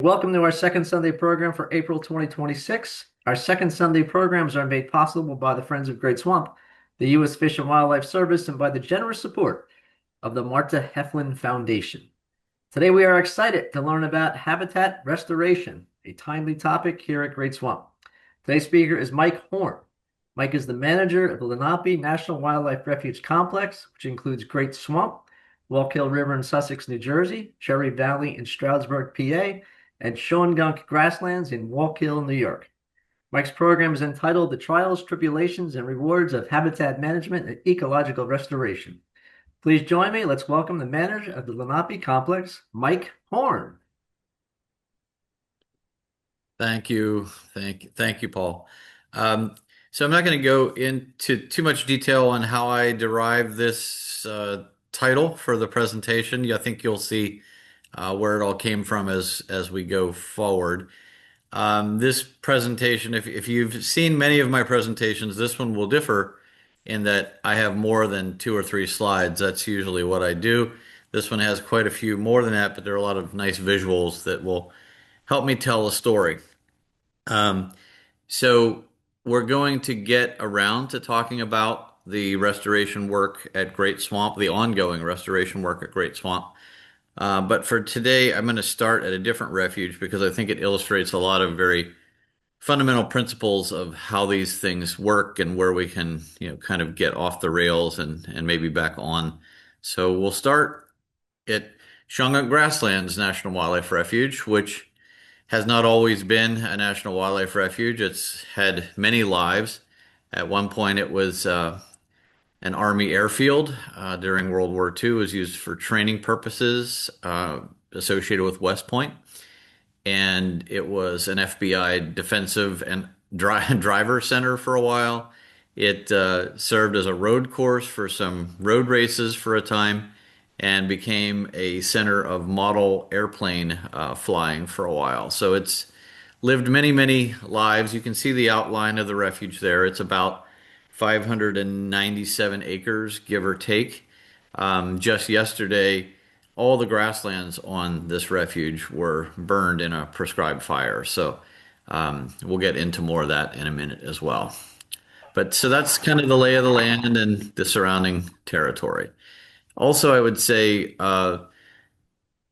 Welcome to our second Sunday program for April 2026. Our second Sunday programs are made possible by the Friends of Great Swamp, the U.S. Fish and Wildlife Service, and by the generous support of the Marta Heflin Foundation. Today we are excited to learn about habitat restoration, a timely topic here at Great Swamp. Today's speaker is Mike Horne. Mike is the manager of the Lenape National Wildlife Refuge Complex, which includes Great Swamp, Wallkill River in Sussex, New Jersey, Cherry Valley in Stroudsburg, PA, and Shawangunk Grasslands in Wallkill, New York. Mike's program is entitled The Trials, Tribulations, and Rewards of Habitat Management and Ecological Restoration. Please join me. Let's welcome the manager of the Lenape Complex, Mike Horne. Thank you. Thank you, Paul. So I'm not going to go into too much detail on how I derived this title for the presentation. I think you'll see where it all came from as we go forward. This presentation, if you've seen many of my presentations, this one will differ in that I have more than two or three slides. That's usually what I do. This one has quite a few more than that, but there are a lot of nice visuals that will help me tell a story. Um, so we're going to get around to talking about the restoration work at Great Swamp, the ongoing restoration work at Great Swamp. But for today, I'm going to start at a different refuge because I think it illustrates a lot of very fundamental principles of how these things work and where we can, kind of get off the rails and maybe back on. So we'll start at Shawangunk Grasslands National Wildlife Refuge, which has not always been a national wildlife refuge. It's had many lives. At one point, it was an Army airfield during World War II. It was used for training purposes associated with West Point. And it was an FBI defensive and driver center for a while. It served as a road course for some road races for a time and became a center of model airplane flying for a while. So it's lived many, many lives. You can see the outline of the refuge there. It's about 597 acres, give or take. Just yesterday, all the grasslands on this refuge were burned in a prescribed fire. So we'll get into more of that in a minute as well. But so that's kind of the lay of the land and the surrounding territory. Also, I would say,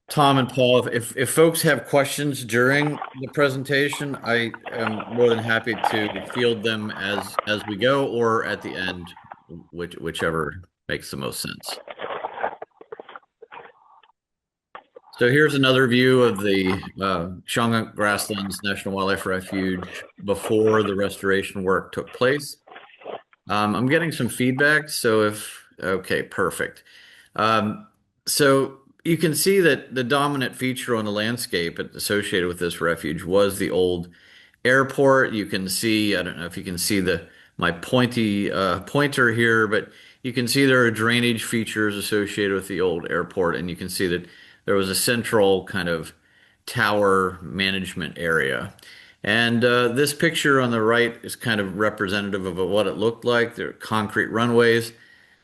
Tom and Paul, if folks have questions during the presentation, I am more than happy to field them as we go or at the end, whichever makes the most sense. So here's another view of the Shawangunk Grasslands National Wildlife Refuge before the restoration work took place. I'm getting some feedback, okay, perfect. So you can see that the dominant feature on the landscape associated with this refuge was the old airport. You can see, I don't know if you can see my pointer here, but you can see there are drainage features associated with the old airport, and you can see that there was a central kind of tower management area. And this picture on the right is kind of representative of what it looked like. There are concrete runways,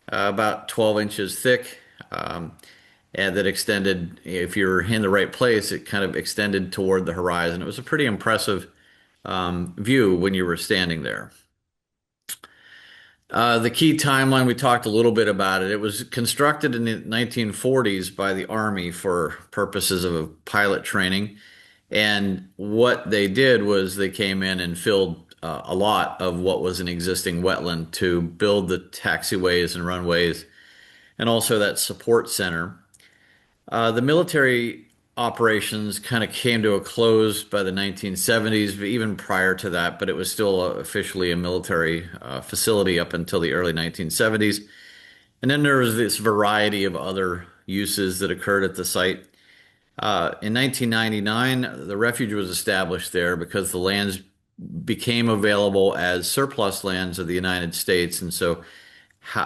about 12 inches thick, and that extended, if you're in the right place, it kind of extended toward the horizon. It was a pretty impressive view when you were standing there. The key timeline, we talked a little bit about it. It was constructed in the 1940s by the Army for purposes of pilot training. And what they did was they came in and filled a lot of what was an existing wetland to build the taxiways and runways and also that support center. The military operations kind of came to a close by the 1970s, but even prior to that, but it was still officially a military facility up until the early 1970s. And then there was this variety of other uses that occurred at the site. In 1999, the refuge was established there because the lands became available as surplus lands of the United States. And so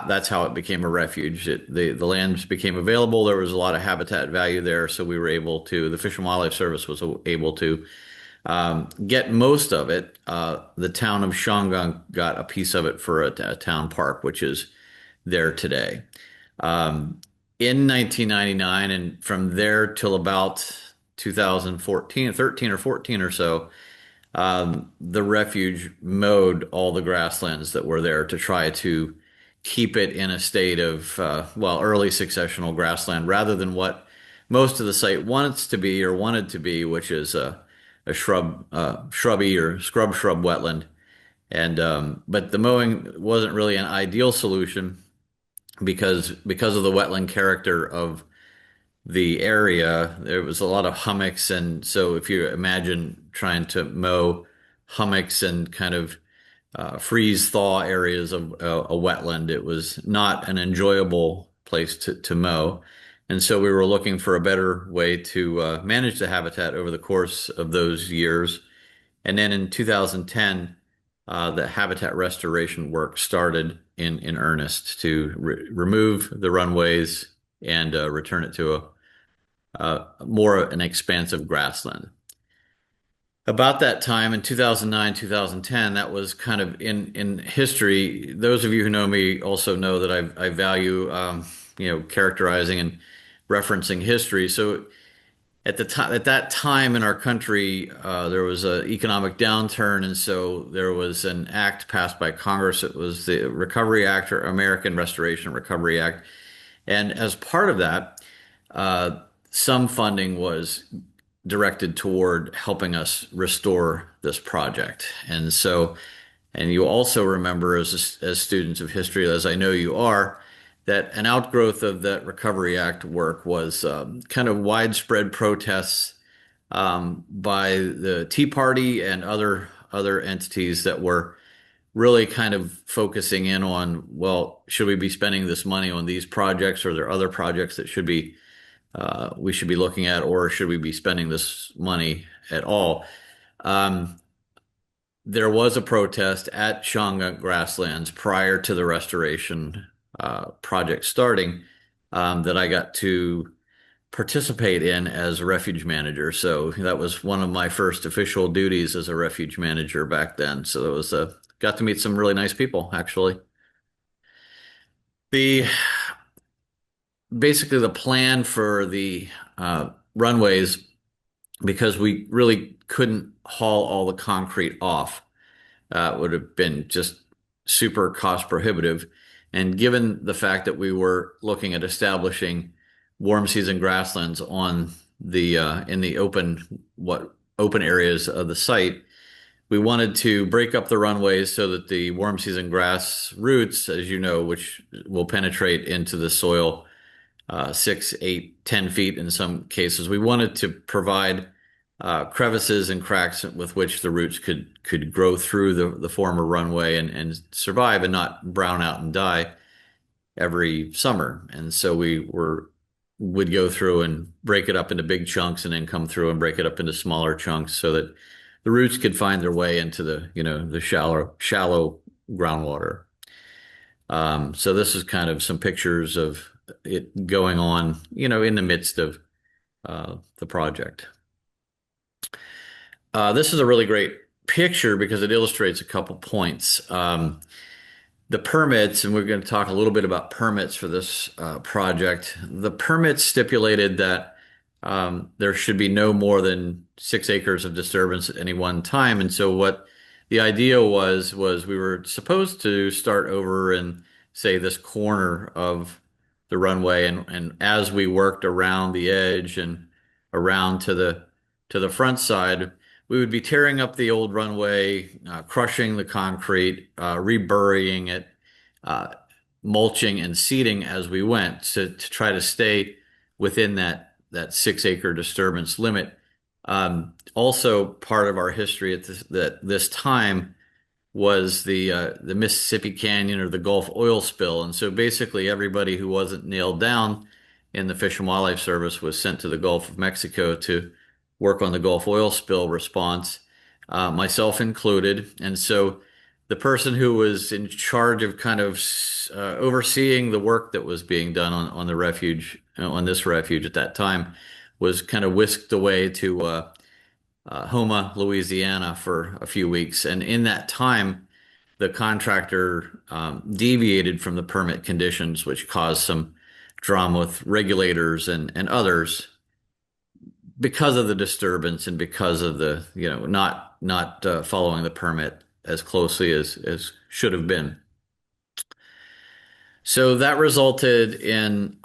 that's how it became a refuge. The lands became available. There was a lot of habitat value there. So we were able to, the Fish and Wildlife Service was able to get most of it. The town of Shawangunk got a piece of it for a town park, which is there today. In 1999, and from there till about 2014, 13 or 14 or so, the refuge mowed all the grasslands that were there to try to keep it in a state of, well, early successional grassland rather than what most of the site wants to be or wanted to be, which is a shrubby or shrub wetland. And but the mowing wasn't really an ideal solution because of the wetland character of the area. There was a lot of hummocks, and so if you imagine trying to mow hummocks and kind of freeze thaw areas of a wetland, it was not an enjoyable place to mow. And so we were looking for a better way to manage the habitat over the course of those years. And then in 2010, the habitat restoration work started in earnest to remove the runways and return it to a more an expansive grassland. About that time in 2009, 2010, that was kind of in history. Those of you who know me also know that I value characterizing and referencing history. So at that time in our country, there was an economic downturn, and so there was an act passed by Congress. It was the Recovery Act, or American Restoration Recovery Act, and as part of that, some funding was directed toward helping us restore this project. And so, and you also remember as students of history, as I know you are, that an outgrowth of that Recovery Act work was kind of widespread protests by the Tea Party and other entities that were really kind of focusing in on, well, should we be spending this money on these projects, or are there other projects that we should be looking at, or should we be spending this money at all? Um, there was a protest at Shanga Grasslands prior to the restoration project starting that I got to participate in as a refuge manager. So that was one of my first official duties as a refuge manager back then. So it was got to meet some really nice people, actually. The Basically the plan for the runways, because we really couldn't haul all the concrete off, would have been just super cost prohibitive. And given the fact that we were looking at establishing warm season grasslands on the in the open areas of the site, we wanted to break up the runways so that the warm season grass roots, as you know, which will penetrate into the soil 6, 8, 10 feet in some cases. We wanted to provide crevices and cracks with which the roots could grow through the former runway and survive and not brown out and die every summer. And so would go through and break it up into big chunks and then come through and break it up into smaller chunks so that the roots could find their way into the shallow groundwater. So this is kind of some pictures of it going on, in the midst of the project. This is a really great picture because it illustrates a couple points. The permits, and we're going to talk a little bit about permits for this project. The permits stipulated that there should be no more than 6 acres of disturbance at any one time. And so what the idea was we were supposed to start over in, say, this corner of the runway, and as we worked around the edge and around to the front side, we would be tearing up the old runway, crushing the concrete, reburying it, uh, mulching and seeding as we went to try to stay within that 6 acre disturbance limit. Also, part of our history at this time was the Mississippi Canyon or the Gulf oil spill, and so basically everybody who wasn't nailed down in the Fish and Wildlife Service was sent to the Gulf of Mexico to work on the Gulf oil spill response, myself included. And so the person who was in charge of kind of overseeing the work that was being done on the refuge, on this refuge at that time, was kind of whisked away to Houma, Louisiana for a few weeks. And in that time, the contractor deviated from the permit conditions, which caused some drama with regulators and others. because of the disturbance and because of the, not following the permit as closely as should have been. So that resulted in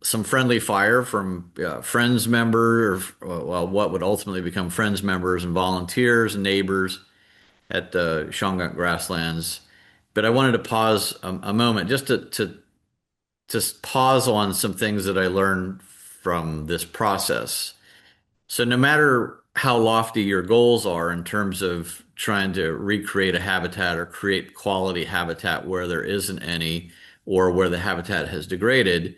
some friendly fire from Friends members, or well, what would ultimately become Friends members and volunteers and neighbors at the Shawangunk grasslands. But I wanted to pause a moment just to just pause on some things that I learned from this process. So no matter how lofty your goals are in terms of trying to recreate a habitat or create quality habitat where there isn't any or where the habitat has degraded,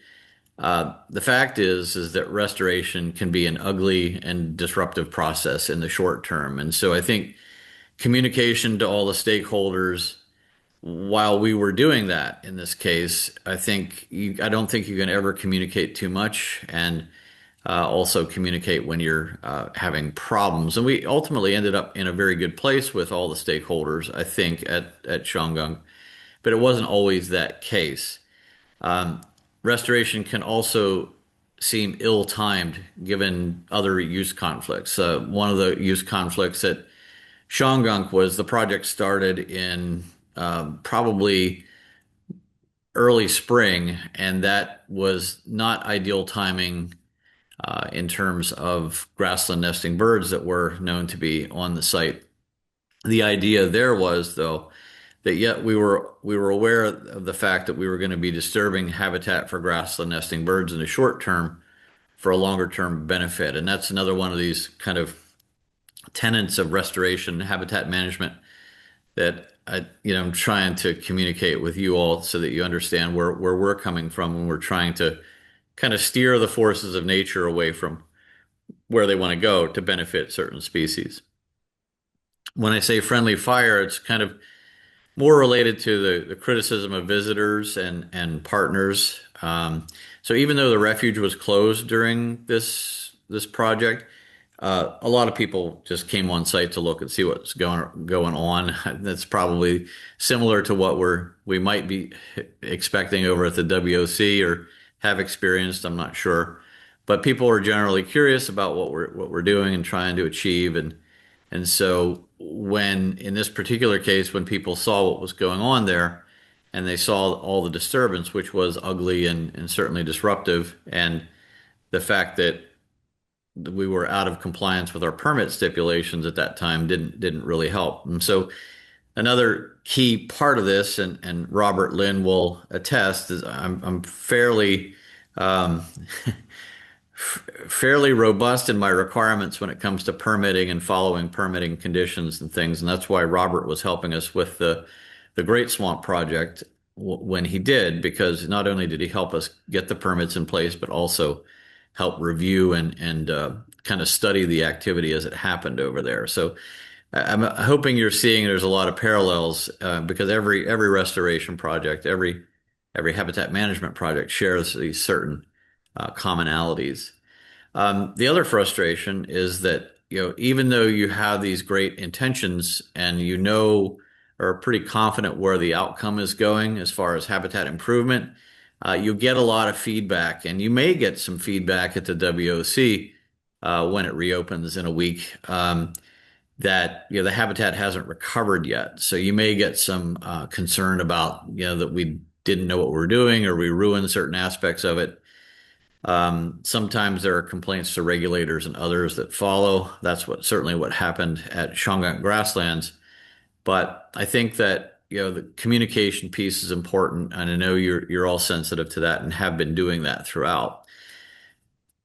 the fact is that restoration can be an ugly and disruptive process in the short term. And so I think communication to all the stakeholders while we were doing that in this case, I don't think you can ever communicate too much, and also communicate when you're having problems. And we ultimately ended up in a very good place with all the stakeholders, I think, at Shawangunk, but it wasn't always that case. Um, Restoration can also seem ill-timed given other use conflicts. One of the use conflicts at Shawangunk was the project started in probably early spring, and that was not ideal timing in terms of grassland nesting birds that were known to be on the site. The idea there was, though, that yet we were aware of the fact that we were going to be disturbing habitat for grassland nesting birds in the short term for a longer term benefit. And that's another one of these kind of tenets of restoration habitat management that I'm trying to communicate with you all so that you understand where we're coming from when we're trying to kind of steer the forces of nature away from where they want to go to benefit certain species. When I say friendly fire, it's kind of more related to the criticism of visitors and partners. So even though the refuge was closed during this project, a lot of people just came on site to look and see what's going on. That's probably similar to what we might be expecting over at the WOC or have experienced. I'm not sure, but people are generally curious about what we're doing and trying to achieve, and so when in this particular case, when people saw what was going on there, and they saw all the disturbance, which was ugly and certainly disruptive, and the fact that we were out of compliance with our permit stipulations at that time didn't really help. And so another key part of this, and Robert Lynn will attest, is I'm um, fairly robust in my requirements when it comes to permitting and following permitting conditions and things. And that's why Robert was helping us with the Great Swamp project when he did, because not only did he help us get the permits in place, but also help review and kind of study the activity as it happened over there. So I'm hoping you're seeing there's a lot of parallels because every restoration project, every habitat management project shares these certain commonalities. The other frustration is that, even though you have these great intentions and are pretty confident where the outcome is going as far as habitat improvement, you get a lot of feedback, and you may get some feedback at the WOC when it reopens in a week, that the habitat hasn't recovered yet. So you may get some concern about that we didn't know what we were doing or we ruined certain aspects of it. Sometimes there are complaints to regulators and others that follow. That's certainly what happened at Shawangunk Grasslands. But I think that the communication piece is important, and I know you're all sensitive to that and have been doing that throughout.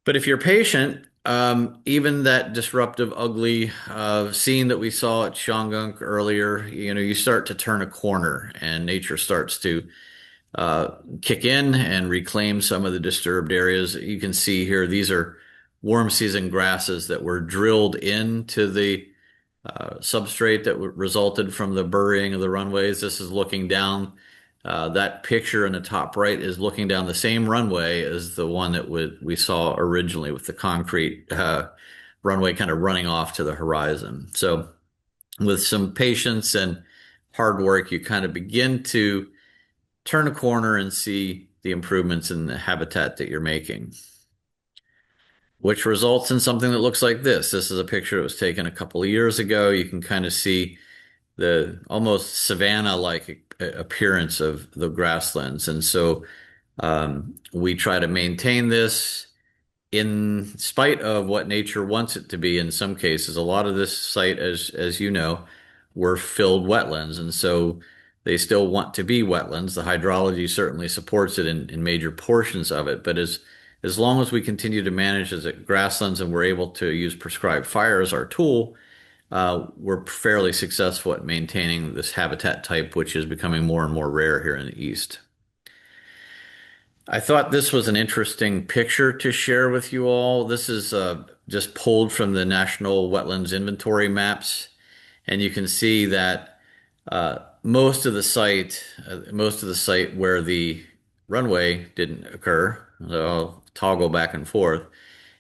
But if you're patient, even that disruptive, ugly scene that we saw at Shawangunk earlier, you start to turn a corner, and nature starts to kick in and reclaim some of the disturbed areas. You can see here, these are warm season grasses that were drilled into the substrate that resulted from the burying of the runways. This is looking down. That picture in the top right is looking down the same runway as the one that we saw originally with the concrete runway kind of running off to the horizon. So with some patience and hard work, you kind of begin to turn a corner and see the improvements in the habitat that you're making. which results in something that looks like this. This is a picture that was taken a couple of years ago. You can kind of see the almost savanna-like appearance of the grasslands. And so we try to maintain this in spite of what nature wants it to be in some cases. A lot of this site, as you know, were filled wetlands, and so they still want to be wetlands. The hydrology certainly supports it in major portions of it, but as long as we continue to manage as grasslands and we're able to use prescribed fire as our tool, we're fairly successful at maintaining this habitat type, which is becoming more and more rare here in the East. I thought this was an interesting picture to share with you all. This is just pulled from the National Wetlands Inventory maps, and you can see that most of the site where the runway didn't occur, so I'll toggle back and forth.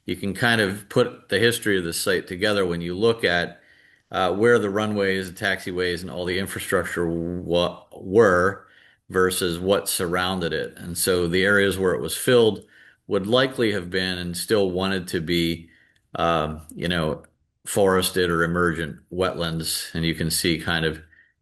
You can kind of put the history of the site together when you look at where the runways, the taxiways, and all the infrastructure were versus what surrounded it. And so the areas where it was filled would likely have been and still wanted to be, you know, forested or emergent wetlands. And you can see kind of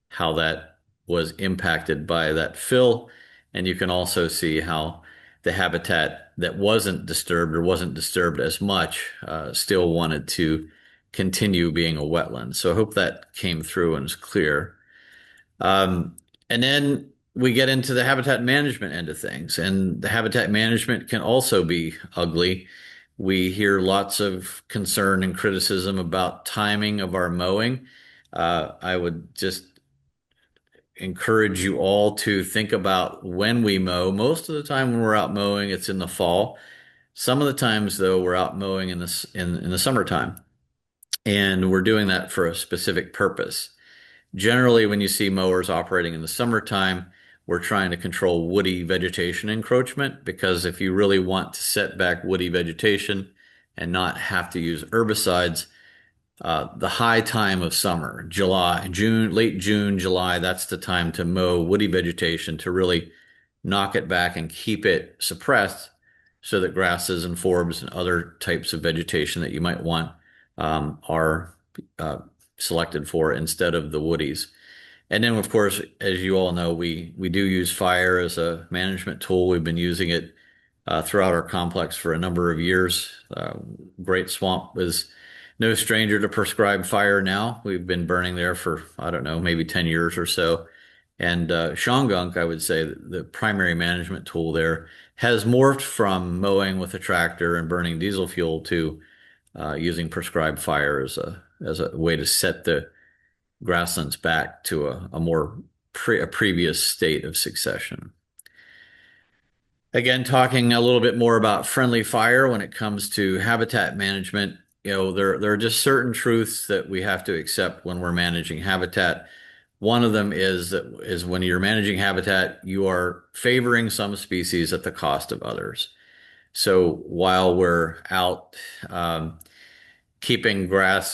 how that was impacted by that fill. And you can also see how the habitat that wasn't disturbed or wasn't disturbed as much still wanted to continue being a wetland. So I hope that came through and is clear. And then we get into the habitat management end of things, and the habitat management can also be ugly. We hear lots of concern and criticism about timing of our mowing. I would just encourage you all to think about when we mow. Most of the time when we're out mowing, it's in the fall. Some of the times, though, we're out mowing in the summertime, and we're doing that for a specific purpose. Generally, when you see mowers operating in the summertime, we're trying to control woody vegetation encroachment because if you really want to set back woody vegetation and not have to use herbicides, the high time of summer, July, June, late June, July, that's the time to mow woody vegetation to really knock it back and keep it suppressed so that grasses and forbs and other types of vegetation that you might want are uh, selected for instead of the woodies. And then, of course, as you all know, we do use fire as a management tool. We've been using it throughout our complex for a number of years. Great Swamp is no stranger to prescribed fire now. We've been burning there for, I don't know, maybe 10 years or so. And Shongunk, I would say, the primary management tool there has morphed from mowing with a tractor and burning diesel fuel to using prescribed fire as a way to set the grasslands back to a more a previous state of succession. Again, talking a little bit more about friendly fire when it comes to habitat management, there are just certain truths that we have to accept when we're managing habitat. One of them is when you're managing habitat, you are favoring some species at the cost of others. So while we're out keeping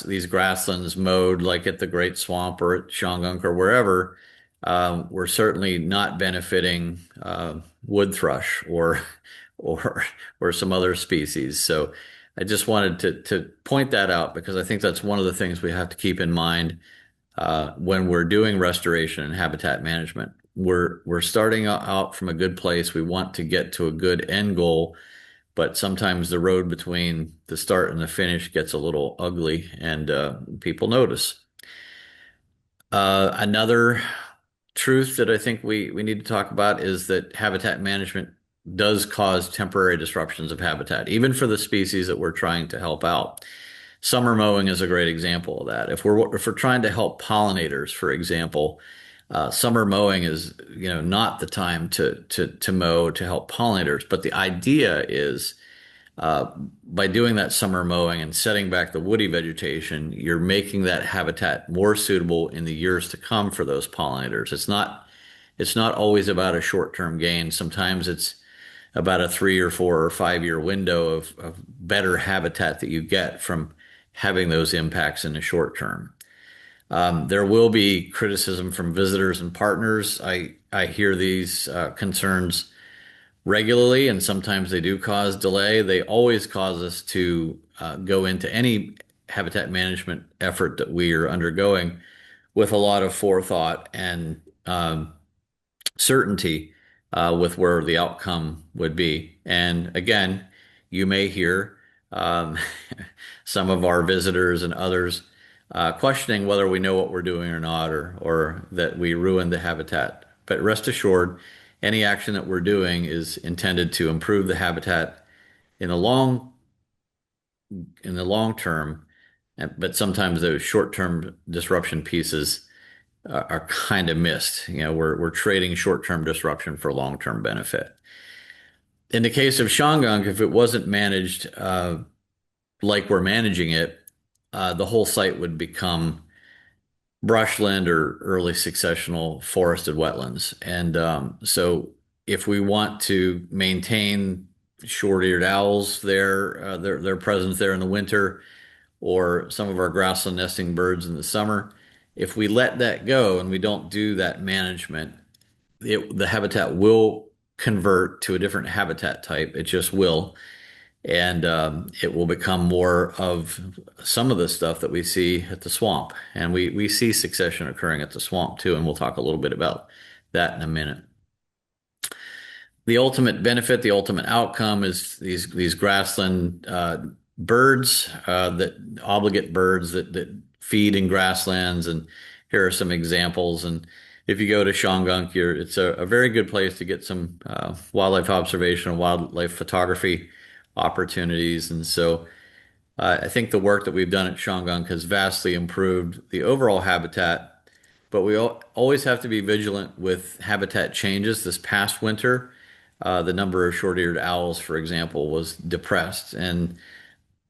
these grasslands mowed, like at the Great Swamp or at Shongunk or wherever, we're certainly not benefiting wood thrush or or some other species. So I just wanted to point that out because I think that's one of the things we have to keep in mind when we're doing restoration and habitat management. We're starting out from a good place. We want to get to a good end goal, but sometimes the road between the start and the finish gets a little ugly, and people notice. Another truth that I think we need to talk about is that habitat management does cause temporary disruptions of habitat, even for the species that we're trying to help out. Summer mowing is a great example of that. If we're trying to help pollinators, for example, summer mowing is not the time to mow to help pollinators. But the idea is by doing that summer mowing and setting back the woody vegetation, you're making that habitat more suitable in the years to come for those pollinators. It's not always about a short-term gain. Sometimes it's about a 3 or 4 or 5 year window of better habitat that you get from having those impacts in the short term. There will be criticism from visitors and partners. I hear these concerns regularly, and sometimes they do cause delay. They always cause us to go into any habitat management effort that we are undergoing with a lot of forethought and certainty with where the outcome would be. And again, you may hear um, some of our visitors and others questioning whether we know what we're doing or not, or that we ruined the habitat. But rest assured, any action that we're doing is intended to improve the habitat in the long term. But sometimes those short-term disruption pieces are kind of missed. We're trading short-term disruption for long-term benefit. In the case of Shangang, if it wasn't managed like we're managing it, the whole site would become brushland or early successional forested wetlands. And so, if we want to maintain short-eared owls there, their presence there in the winter, or some of our grassland nesting birds in the summer, if we let that go and we don't do that management, the habitat will convert to a different habitat type. It just will. And it will become more of some of the stuff that we see at the swamp. And we see succession occurring at the swamp too. And we'll talk a little bit about that in a minute. The ultimate benefit, the ultimate outcome is these grassland birds, that obligate birds that feed in grasslands. And here are some examples. And if you go to Shangang, it's a very good place to get some wildlife observation and wildlife photography opportunities. And so I think the work that we've done at Shangang has vastly improved the overall habitat, but we always have to be vigilant with habitat changes. This past winter, the number of short-eared owls, for example, was depressed. And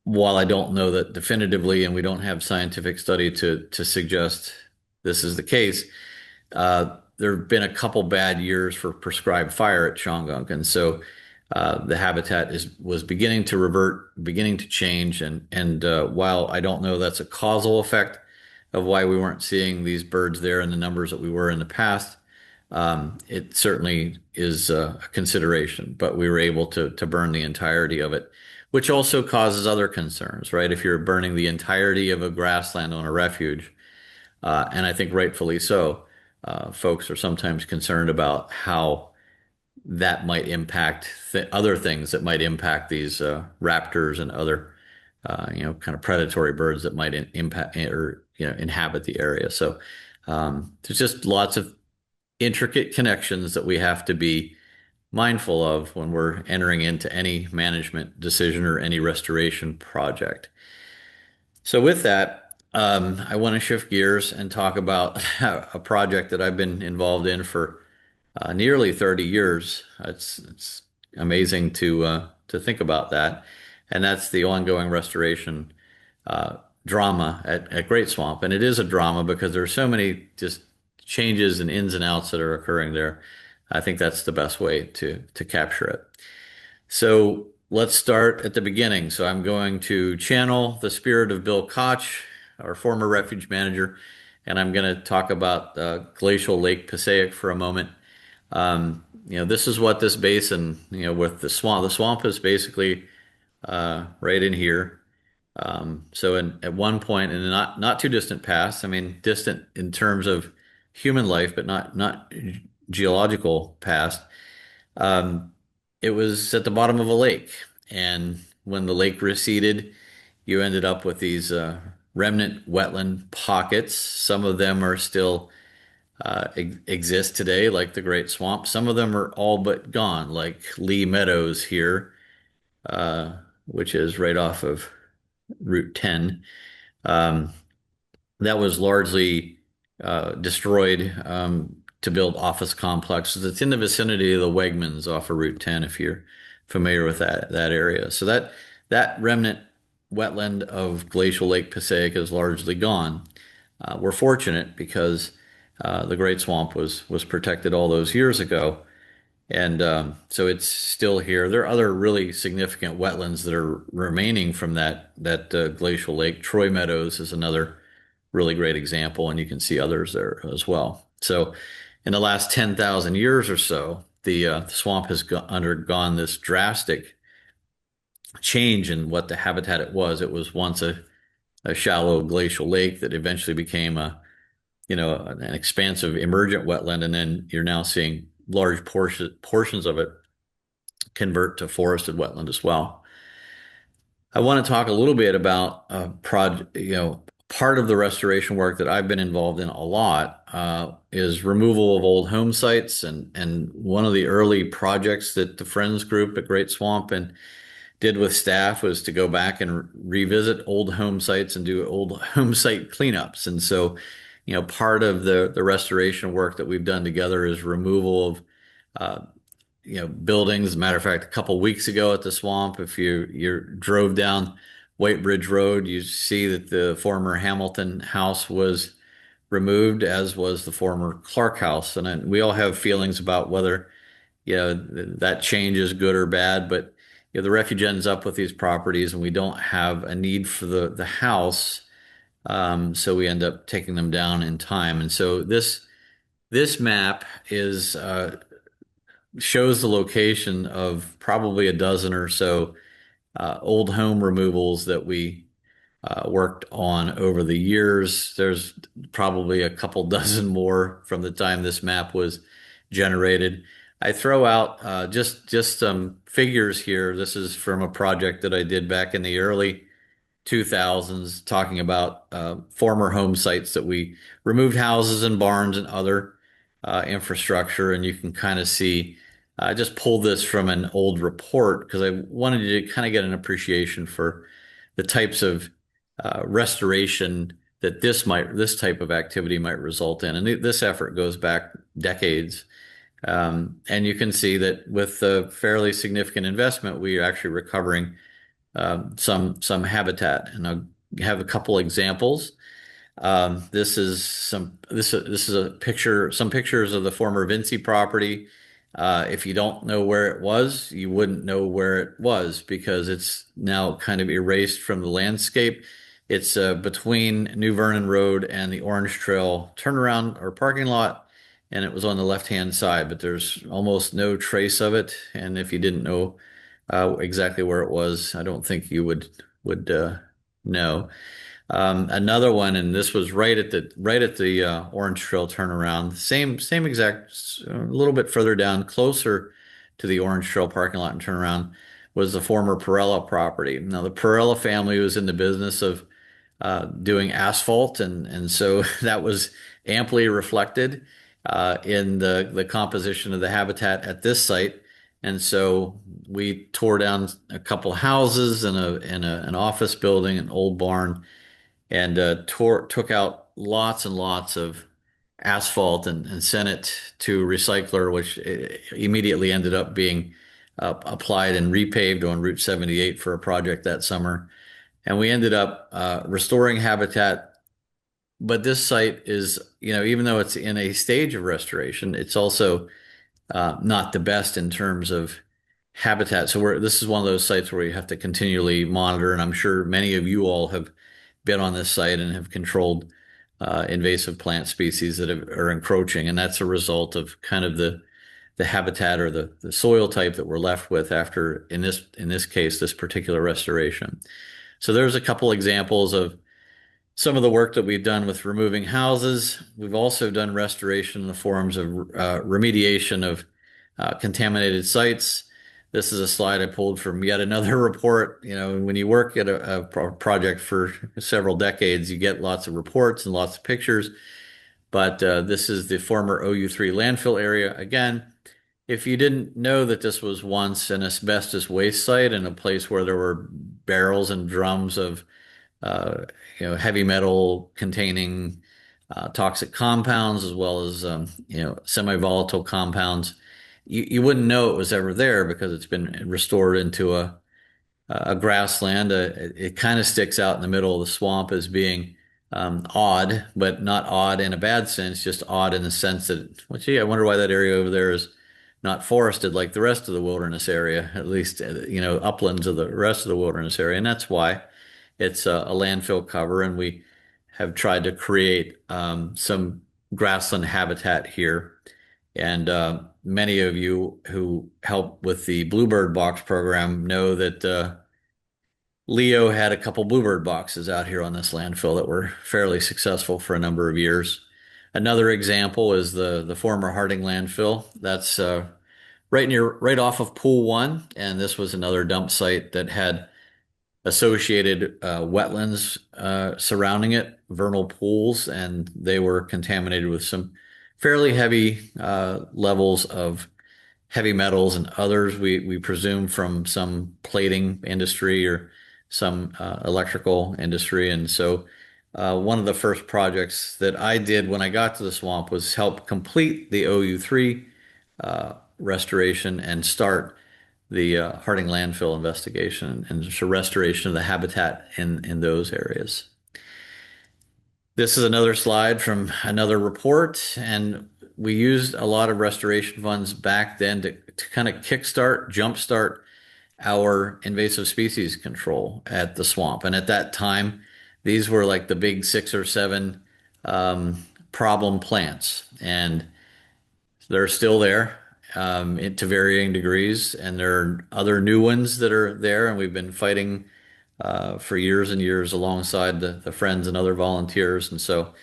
while I don't know that definitively, and we don't have scientific study to suggest this is the case, there have been a couple bad years for prescribed fire at Shangang, and so the habitat was beginning to revert, beginning to change, and while I don't know that's a causal effect of why we weren't seeing these birds there in the numbers that we were in the past, it certainly is a consideration. But we were able to burn the entirety of it, which also causes other concerns, right? If you're burning the entirety of a grassland on a refuge, and I think rightfully so, folks are sometimes concerned about how that might impact other things that might impact these raptors and other kind of predatory birds that might impact or inhabit the area. So there's just lots of intricate connections that we have to be mindful of when we're entering into any management decision or any restoration project. So with that, I want to shift gears and talk about a project that I've been involved in for nearly 30 years. It's amazing to think about that, and that's the ongoing restoration drama at Great Swamp. And it is a drama because there are so many just changes and ins and outs that are occurring there. I think that's the best way to capture it. So let's start at the beginning. So I'm going to channel the spirit of Bill Koch, our former refuge manager, and I'm going to talk about Glacial Lake Passaic for a moment. This is what this basin, with the swamp is basically right in here. So at one point in the not too distant past, I mean, distant in terms of human life, but not geological past, it was at the bottom of a lake. And when the lake receded, you ended up with these remnant wetland pockets. Some of them are still exist today, like the Great Swamp. Some of them are all but gone, like Lee Meadows here, which is right off of Route 10. Um, that was largely destroyed to build office complexes. It's in the vicinity of the Wegmans off of Route 10, if you're familiar with that area. So that remnant wetland of Glacial Lake Passaic is largely gone. We're fortunate because the Great Swamp was protected all those years ago, and so it's still here. There are other really significant wetlands that are remaining from that glacial lake. Troy Meadows is another really great example, and you can see others there as well. So, in the last 10,000 years or so, the swamp has undergone this drastic change in what the habitat it was. It was once a shallow glacial lake that eventually became an expansive emergent wetland, and then you're now seeing large portions of it convert to forested wetland as well. I want to talk a little bit about part of the restoration work that I've been involved in a lot is removal of old home sites, and one of the early projects that the Friends group at Great Swamp and did with staff was to go back and revisit old home sites and do old home site cleanups. And so, part of the restoration work that we've done together is removal of uh, buildings. As a matter of fact, a couple weeks ago at the swamp, if you drove down White Bridge Road, you see that the former Hamilton house was removed, as was the former Clark house. And we all have feelings about whether that change is good or bad, but the refuge ends up with these properties, and we don't have a need for the house, so we end up taking them down in time. And so this map is shows the location of probably a dozen or so old home removals that we worked on over the years. There's probably a couple dozen more from the time this map was generated. I throw out just some figures here. This is from a project that I did back in the early 2000s, talking about former home sites that we removed houses and barns and other infrastructure. And you can kind of see, I just pulled this from an old report because I wanted you to kind of get an appreciation for the types of restoration that this type of activity might result in. And this effort goes back decades. And you can see that with a fairly significant investment, we are actually recovering some habitat. And I'll have a couple examples. This is a picture, some pictures of the former Vinci property. If you don't know where it was, you wouldn't know where it was because it's now kind of erased from the landscape. It's between New Vernon Road and the Orange Trail turnaround or parking lot, and it was on the left-hand side, but there's almost no trace of it. And if you didn't know exactly where it was, I don't think you would know. Another one, and this was right at the Orange Trail turnaround, same exact, a little bit further down, closer to the Orange Trail parking lot and turnaround, was the former Perella property. Now, the Perella family was in the business of doing asphalt, and so that was amply reflected in the composition of the habitat at this site. And so we tore down a couple houses and an office building, an old barn, and took out lots and lots of asphalt and sent it to recycler, which immediately ended up being applied and repaved on Route 78 for a project that summer. And we ended up restoring habitat. But this site is, even though it's in a stage of restoration, it's also not the best in terms of habitat. So this is one of those sites where you have to continually monitor, and I'm sure many of you all have been on this site and have controlled invasive plant species that are encroaching, and that's a result of kind of the habitat or the soil type that we're left with after, in this case, this particular restoration. So there's a couple examples of some of the work that we've done with removing houses. We've also done restoration in the forms of remediation of contaminated sites. This is a slide I pulled from yet another report. When you work at a project for several decades, you get lots of reports and lots of pictures. But this is the former OU3 landfill area. Again, if you didn't know that this was once an asbestos waste site and a place where there were barrels and drums of uh, heavy metal containing toxic compounds as well as semi-volatile compounds, you wouldn't know it was ever there because it's been restored into a grassland. It kind of sticks out in the middle of the swamp as being odd, but not odd in a bad sense, just odd in the sense that, well, gee, I wonder why that area over there is not forested like the rest of the wilderness area, at least, uplands of the rest of the wilderness area. And that's why it's a landfill cover. And we have tried to create some grassland habitat here. And many of you who help with the Bluebird Box program know that Leo had a couple Bluebird boxes out here on this landfill that were fairly successful for a number of years. Another example is the former Harding landfill. That's right off of Pool One, and this was another dump site that had associated wetlands surrounding it, vernal pools, and they were contaminated with some fairly heavy levels of heavy metals and others we presume from some plating industry or some electrical industry. And so one of the first projects that I did when I got to the swamp was help complete the OU3 restoration and start the Harding landfill investigation and just a restoration of the habitat in those areas. This is another slide from another report, and we used a lot of restoration funds back then to kind of jumpstart our invasive species control at the swamp. And at that time, these were like the big six or seven problem plants, and they're still there to varying degrees. And there are other new ones that are there, and we've been fighting for years and years alongside the friends and other volunteers. And so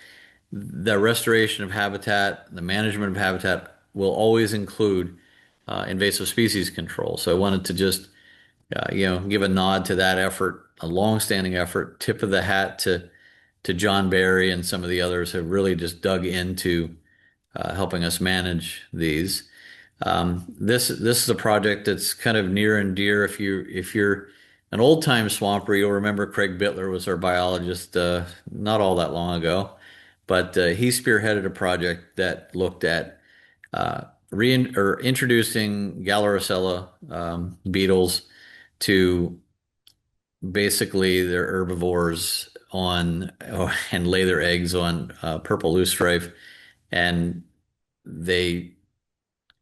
the restoration of habitat, the management of habitat will always include invasive species control. So I wanted to just, give a nod to that effort, a long-standing effort, tip of the hat to John Barry and some of the others who really just dug into helping us manage these. This is a project that's kind of near and dear. If you're an old time swamper, you'll remember Craig Bittler was our biologist not all that long ago, but he spearheaded a project that looked at introducing Galaricella beetles to basically their herbivores on and lay their eggs on purple loosestrife, and they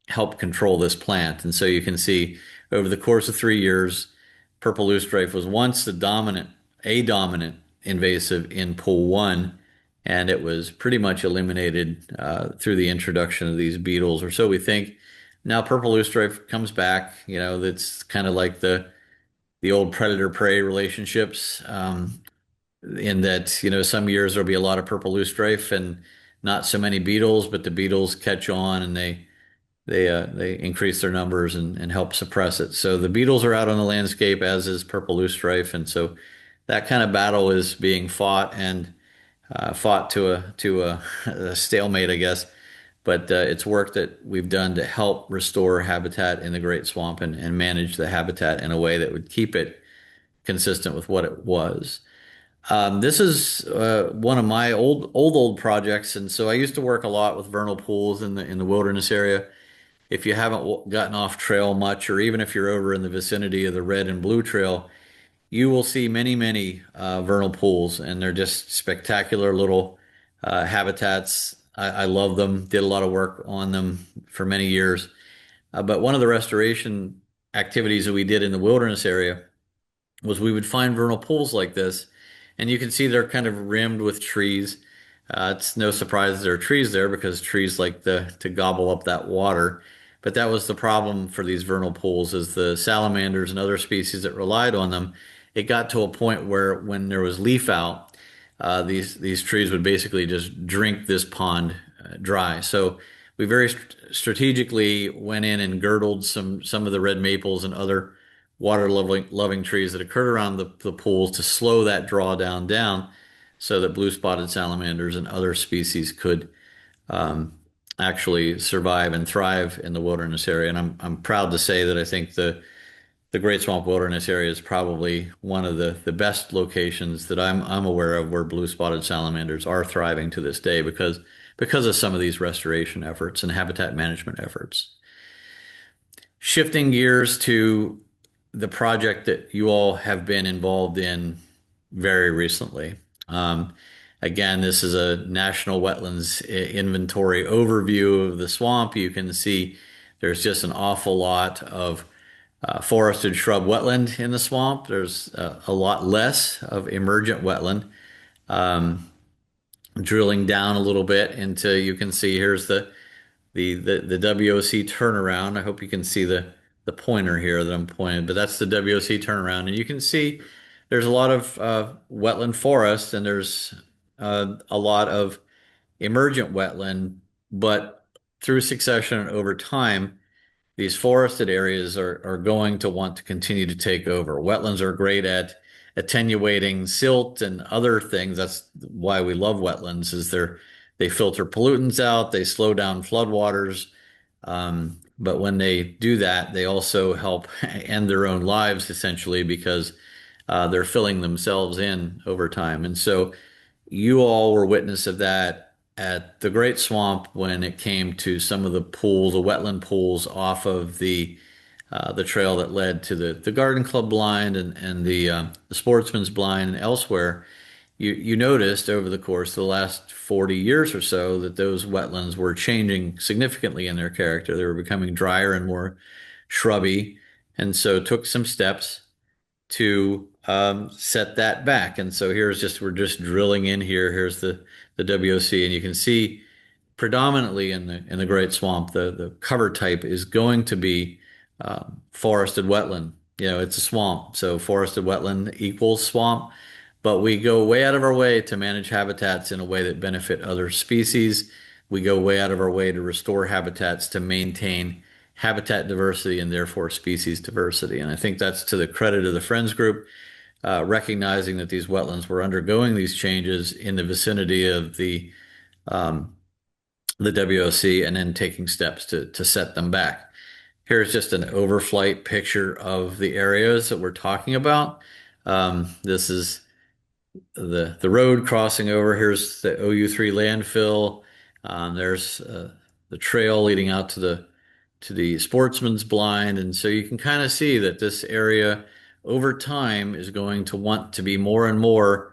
help control this plant. And so you can see over the course of 3 years, purple loosestrife was once a dominant invasive in pool one, and it was pretty much eliminated through the introduction of these beetles, or so we think. Now purple loosestrife comes back. That's kind of like the old predator-prey relationships, in that, some years there'll be a lot of purple loosestrife and not so many beetles, but the beetles catch on and they increase their numbers and help suppress it. So the beetles are out on the landscape, as is purple loosestrife, and so that kind of battle is being fought and fought to a stalemate, I guess. But it's work that we've done to help restore habitat in the Great Swamp and manage the habitat in a way that would keep it consistent with what it was. This is one of my old projects, and so I used to work a lot with vernal pools in the wilderness area. If you haven't gotten off trail much, or even if you're over in the vicinity of the red and blue trail, you will see many vernal pools, and they're just spectacular little habitats. I love them. Did a lot of work on them for many years. But one of the restoration activities that we did in the wilderness area was we would find vernal pools like this, and you can see they're kind of rimmed with trees. It's no surprise there are trees there because trees like to gobble up that water. But that was the problem for these vernal pools, is the salamanders and other species that relied on them. It got to a point where when there was leaf out, these trees would basically just drink this pond dry. So we very strategically went in and girdled some of the red maples and other water loving trees that occurred around the pools to slow that drawdown down, so that blue spotted salamanders and other species could actually survive and thrive in the wilderness area. And I'm proud to say that I think the Great Swamp Wilderness area is probably one of the best locations that I'm aware of where blue spotted salamanders are thriving to this day because of some of these restoration efforts and habitat management efforts. Shifting gears to the project that you all have been involved in very recently. Again, this is a national wetlands inventory overview of the swamp. You can see there's just an awful lot of forested shrub wetland in the swamp. There's a lot less of emergent wetland. Drilling down a little bit into, you can see here's the WOC turnaround. I hope you can see the pointer here that I'm pointing, but that's the WOC turnaround, and you can see there's a lot of wetland forest, and there's a lot of emergent wetland, but through succession and over time, these forested areas are going to want to continue to take over. Wetlands are great at attenuating silt and other things. That's why we love wetlands, is they filter pollutants out, they slow down floodwaters. But when they do that, they also help end their own lives essentially because they're filling themselves in over time. And so you all were witness of that at the Great Swamp when it came to some of the pools, the wetland pools off of the trail that led to the Garden Club blind and the Sportsman's blind and elsewhere. You noticed over the course of the last 40 years or so that those wetlands were changing significantly in their character. They were becoming drier and more shrubby, and so took some steps to set that back. And so we're just drilling in here. Here's the WOC, and you can see predominantly in the Great Swamp, the cover type is going to be forested wetland. You know, it's a swamp, so forested wetland equals swamp. But we go way out of our way to manage habitats in a way that benefit other species. We go way out of our way to restore habitats to maintain habitat diversity and therefore species diversity. And I think that's to the credit of the Friends Group, recognizing that these wetlands were undergoing these changes in the vicinity of um, the WOC and then taking steps to set them back. Here's just an overflight picture of the areas that we're talking about. This is the road crossing over. Here's the OU3 landfill. There's the trail leading out to the Sportsman's blind, and so you can kind of see that this area over time is going to want to be more and more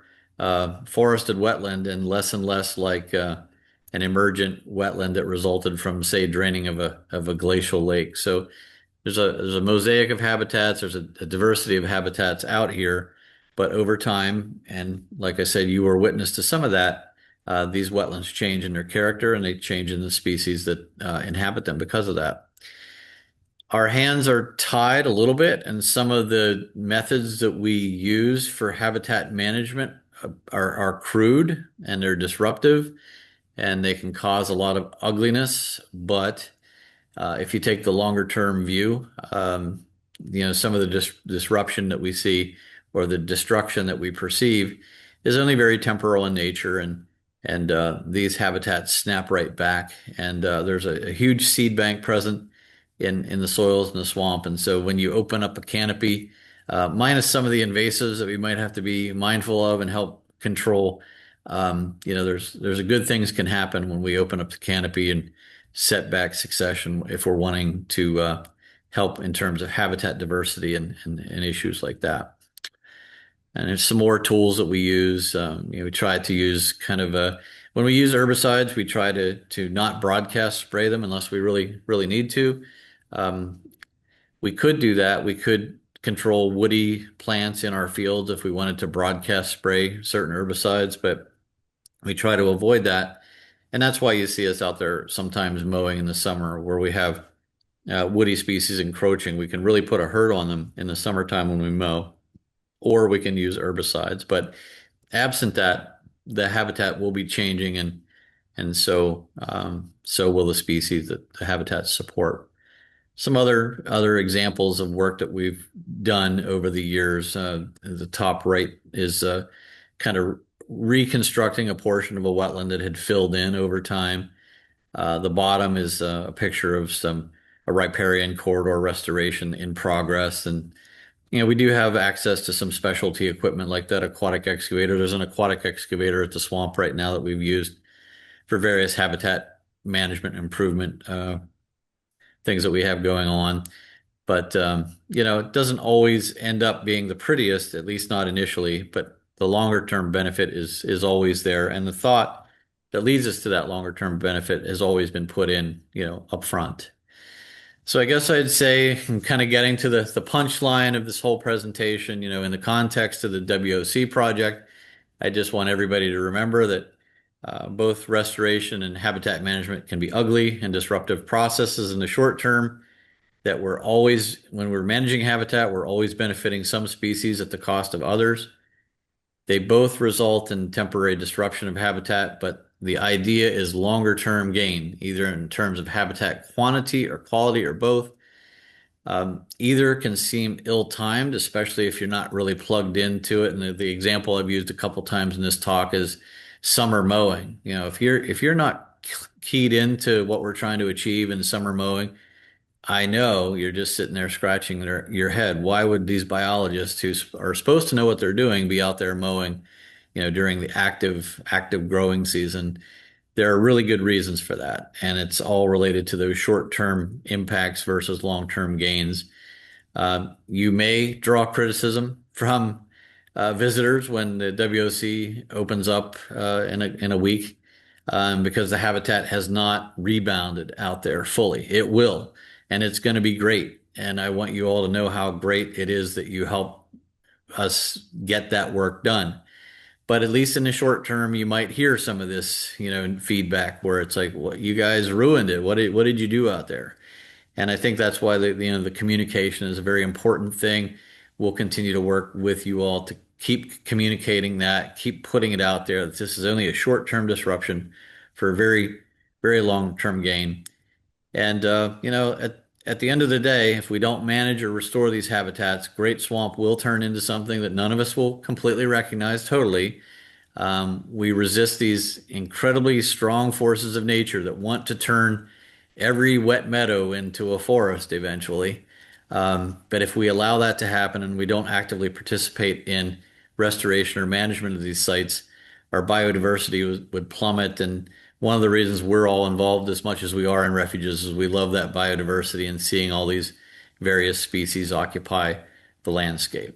forested wetland and less like an emergent wetland that resulted from, say, draining of a glacial lake. So there's a mosaic of habitats. There's a diversity of habitats out here, but over time, and like I said, you were witness to some of that. These wetlands change in their character, and they change in the species that inhabit them because of that. Our hands are tied a little bit, and some of the methods that we use for habitat management are crude and they're disruptive, and they can cause a lot of ugliness, but if you take the longer term view, some of the disruption that we see or the destruction that we perceive is only very temporal in nature, and these habitats snap right back. And there's a huge seed bank present in the soils in the swamp. And so when you open up a canopy, minus some of the invasives that we might have to be mindful of and help control, there's a good things can happen when we open up the canopy and set back succession if we're wanting to help in terms of habitat diversity and issues like that. And there's some more tools that we use. We try to use when we use herbicides, we try to not broadcast spray them unless we really need to. Um, we could do that. We could control woody plants in our fields if we wanted to broadcast spray certain herbicides, but we try to avoid that. And that's why you see us out there sometimes mowing in the summer where we have woody species encroaching. We can really put a hurt on them in the summertime when we mow, or we can use herbicides. But absent that, the habitat will be changing, and so will the species that the habitats support. Some other examples of work that we've done over the years. The top right is kind of reconstructing a portion of a wetland that had filled in over time. The bottom is a picture of a riparian corridor restoration in progress, and we do have access to some specialty equipment like that aquatic excavator. There's an aquatic excavator at the swamp right now that we've used for various habitat management improvement things that we have going on. But it doesn't always end up being the prettiest, at least not initially. But the longer term benefit is always there, and the thought that leads us to that longer term benefit has always been put in, up front. So I guess I'd say I'm kind of getting to the punchline of this whole presentation, in the context of the WOC project. I just want everybody to remember that Both restoration and habitat management can be ugly and disruptive processes in the short term that when we're managing habitat, we're always benefiting some species at the cost of others. They both result in temporary disruption of habitat, but the idea is longer term gain, either in terms of habitat quantity or quality or both. Either can seem ill-timed, especially if you're not really plugged into it. And the example I've used a couple times in this talk is summer mowing. If you're not keyed into what we're trying to achieve in summer mowing, I know you're just sitting there scratching your head. Why would these biologists who are supposed to know what they're doing be out there mowing, during the active growing season? There are really good reasons for that, and it's all related to those short-term impacts versus long-term gains. You may draw criticism from visitors when the WOC opens up in a week because the habitat has not rebounded out there fully. It will, and it's going to be great. And I want you all to know how great it is that you help us get that work done. But at least in the short term, you might hear some of this, feedback where it's like, "Well, you guys ruined it. What did you do out there?" And I think that's why the communication is a very important thing. We'll continue to work with you all to keep communicating that, keep putting it out there that this is only a short-term disruption for a very, very long-term gain. And at the end of the day, if we don't manage or restore these habitats, Great Swamp will turn into something that none of us will completely recognize totally. We resist these incredibly strong forces of nature that want to turn every wet meadow into a forest eventually. But if we allow that to happen and we don't actively participate in restoration or management of these sites, our biodiversity would plummet. And one of the reasons we're all involved as much as we are in refuges is we love that biodiversity and seeing all these various species occupy the landscape.